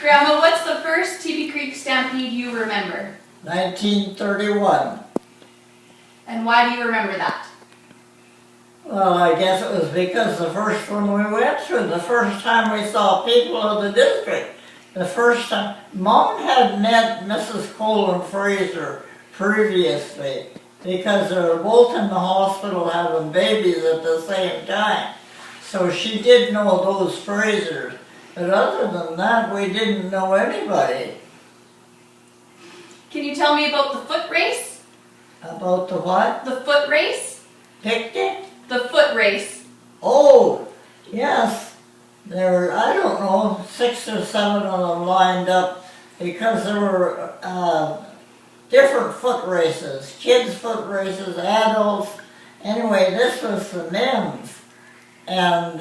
Grandma, what's the first Teepee Creek Stampede you remember? 1931. And why do you remember that? Well, I guess it was because the first one we went to, the first time we saw people of the district. The first time, Mom had met Mrs. Colin Fraser previously because they were both in the hospital having babies at the same time. So she did know those Frasers. But other than that, we didn't know anybody. Can you tell me about the foot race? About the what? The foot race? Picnic? The foot race. Oh, yes. There were, I don't know, 6 or 7 of them lined up because there were different foot races. Kids' foot races, adults. Anyway, this was the men's. And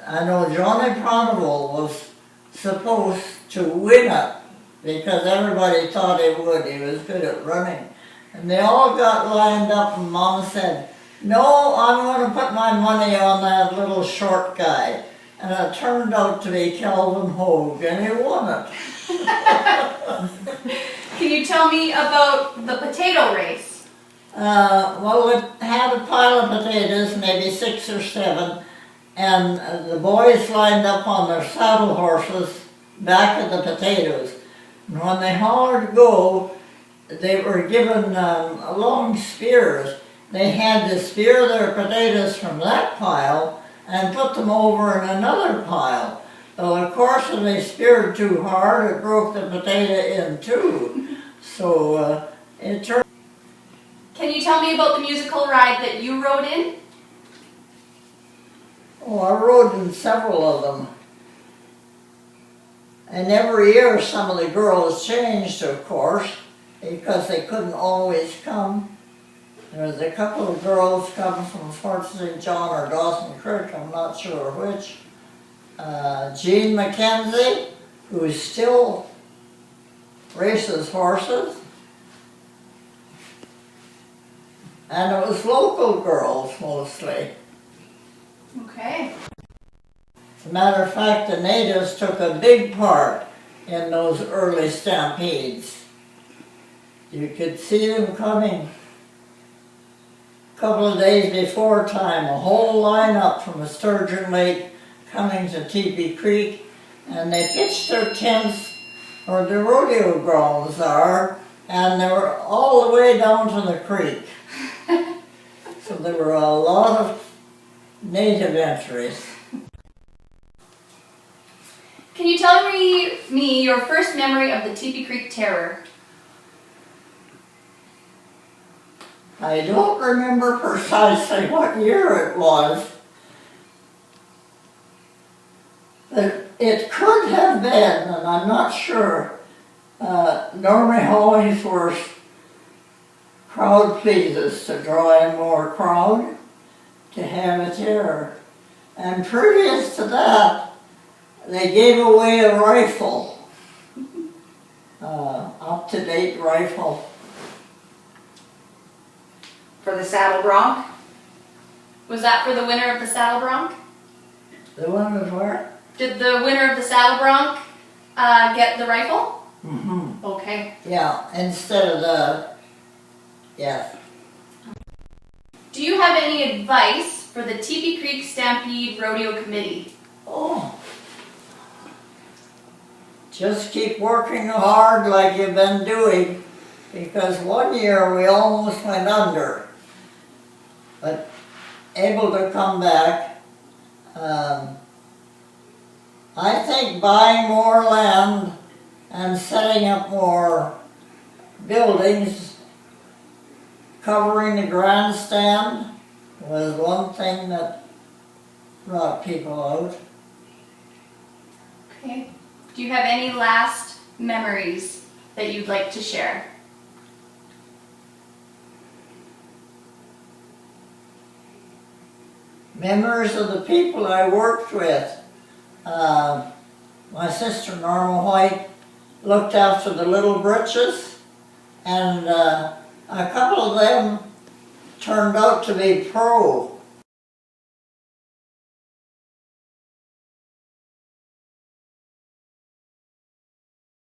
I know Johnny Pronival was supposed to win it because everybody thought he would. He was good at running. And they all got lined up and Mom said, "No, I'm going to put my money on that little short guy." And it turned out to be Calvin Hogue, and he won it. Can you tell me about the potato race? Well, we had a pile of potatoes, maybe 6 or 7, and the boys lined up on their saddle horses back of the potatoes. And when they hollered go, they were given long spears. They had to spear their potatoes from that pile and put them over in another pile. Well, of course, if they speared too hard, it broke the potato in two. So it turned. Can you tell me about the musical ride that you rode in? Oh, I rode in several of them. And every year some of the girls changed, of course, because they couldn't always come. There was a couple of girls coming from Fort St. John or Dawson Creek, I'm not sure which. Jean McKenzie, who still races horses. And it was local girls mostly. Okay. As a matter of fact, the natives took a big part in those early stampedes. You could see them coming a couple of days before time, a whole lineup from Sturgeon Lake coming to Teepee Creek, and they pitched their tents where the rodeo grounds are, and they were all the way down to the creek. So there were a lot of native entries. Can you tell me your first memory of the Teepee Creek Terror? I don't remember precisely what year it was, but it could have been, and I'm not sure, Normie Hollingsworth's crowd pleases to draw in more crowd, to have a terror. And previous to that, they gave away a rifle, up-to-date rifle. For the saddle bronc? Was that for the winner of the saddle bronc? The one was where? Did the winner of the saddle bronc get the rifle? Mm-hmm. Okay. Yeah, instead of the, yes. Do you have any advice for the Teepee Creek Stampede Rodeo Committee? Oh. Just keep working hard like you've been doing, because one year we almost went under, but able to come back. I think buying more land and setting up more buildings, covering the grandstand was one thing that brought people out. Okay. Do you have any last memories that you'd like to share? Memories of the people I worked with. My sister Norma White looked after the little britches, and a couple of them turned out to be pro